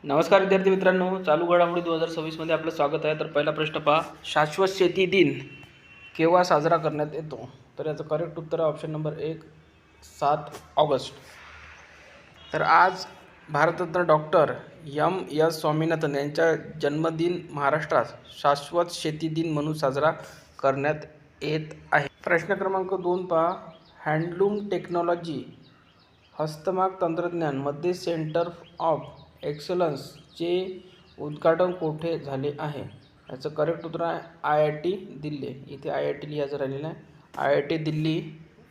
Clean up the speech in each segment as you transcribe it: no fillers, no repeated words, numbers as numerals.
नमस्कार विद्यार्थी मित्रांनो, चालू घडामोडी 2026 मध्ये आपलं स्वागत आहे. तर पहिला प्रश्न पहा, शाश्वत शेती दिन केव्हा साजरा करण्यात येतो? तर याचं करेक्ट उत्तर आहे ऑप्शन नंबर 1, 7 ऑगस्ट. तर आज भारतरत्न डॉक्टर एम.एस. स्वामीनाथन यांचा जन्मदिन महाराष्ट्रात शाश्वत शेती दिन म्हणून साजरा करण्यात येत आहे. प्रश्न क्रमांक 2 पहा, हँडलूम टेक्नॉलॉजी हस्तमाग तंत्रज्ञान मध्ये सेंटर ऑफ एक्सलन्सचे उद्घाटन कोठे झाले आहे? याचं करेक्ट उत्तर आहे IIT दिल्ली. इथे IIT लिहायचं राहिलेलं आहे, IIT दिल्ली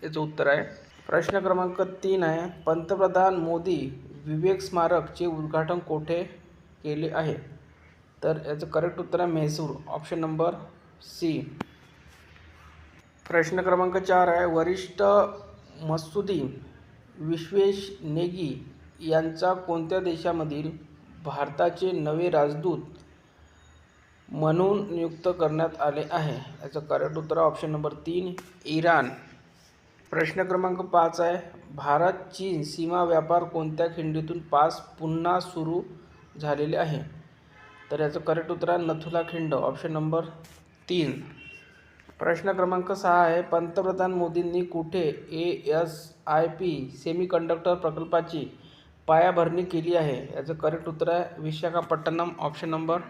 याचं उत्तर आहे. प्रश्न क्रमांक 3 आहे, पंतप्रधान मोदी विवेक स्मारकचे उद्घाटन कोठे केले आहे? तर याचं करेक्ट उत्तर आहे म्हैसूर, ऑप्शन नंबर C. प्रश्न क्रमांक 4 आहे, वरिष्ठ मसुदी विश्वेश नेगी यांचा कोणत्या देशामधील भारताचे नवे राजदूत म्हणून नियुक्त करण्यात आले आहे? याचं करेक्ट उत्तर ऑप्शन नंबर 3, इराण. प्रश्न क्रमांक 5 आहे, भारत चीन सीमा व्यापार कोणत्या खिंडीतून पुन्हा सुरू झालेले आहे? तर याचं करेक्ट उत्तर आहे नथुला खिंड, ऑप्शन नंबर 3. प्रश्न क्रमांक 6 आहे, पंतप्रधान मोदींनी कुठे ASIP सेमीकंडक्टर प्रकल्पाची पायाभरणी केली आहे? याचं करेक्ट उत्तर आहे विशाखापट्टणम, ऑप्शन नंबर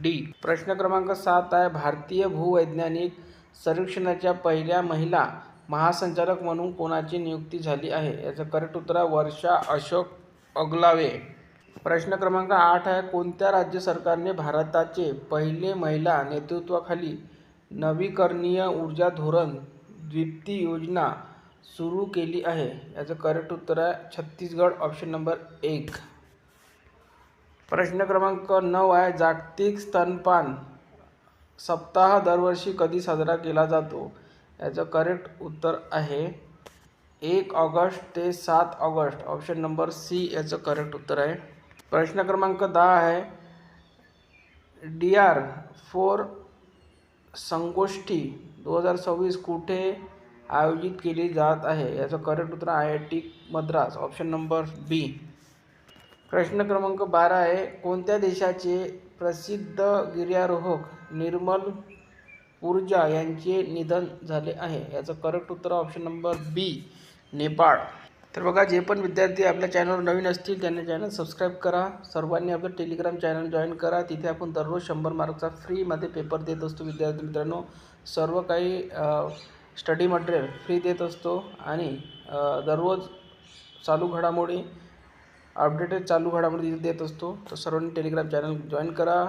D. प्रश्न क्रमांक 7 आहे, भारतीय भूवैज्ञानिक सर्वेक्षणाच्या पहिल्या महिला महासंचालक म्हणून कोणाची नियुक्ती झाली आहे? याचं करेक्ट उत्तर आहे वर्षा अशोक अगलावे. प्रश्न क्रमांक 8 आहे, कोणत्या राज्य सरकारने भारताचे पहिले महिला नेतृत्वाखाली नवीकरणीय ऊर्जा धोरण दीप्ती योजना सुरू केली आहे? याचं करेक्ट उत्तर आहे छत्तीसगड, ऑप्शन नंबर 1. प्रश्न क्रमांक 9 आहे, जागतिक स्तनपान सप्ताह दरवर्षी कधी साजरा केला जातो? याचं करेक्ट उत्तर आहे 1 ऑगस्ट ते 7 ऑगस्ट, ऑप्शन नंबर C याचं करेक्ट उत्तर आहे. प्रश्न क्रमांक 10 आहे, DR4 संगोष्ठी 2026 कुठे आयोजित केली जात आहे? याचं करेक्ट उत्तर IIT Madras, option number B. प्रश्न क्रमांक 12 आहे, कोणत्या देशाचे प्रसिद्ध गिर्यारोहक निर्मल पूर्जा यांचे निधन झाले आहे? याचं करेक्ट उत्तर ऑप्शन नंबर B, नेपाळ. तर बघा, जे पण विद्यार्थी आपल्या चॅनलवर नवीन असतील त्यांनी चॅनल सबस्क्राईब करा. सर्वांनी आपलं टेलिग्राम चॅनल जॉईन करा. तिथे आपण दररोज 100 मार्कचा फ्रीमध्ये पेपर देत असतो. विद्यार्थी मित्रांनो, सर्व काही स्टडी मटेरियल फ्री देत असतो आणि दररोज चालू घडामोडी अपडेटेड चालू घडामोडी देत असतो. तर सर्वांनी टेलिग्राम चॅनल जॉईन करा.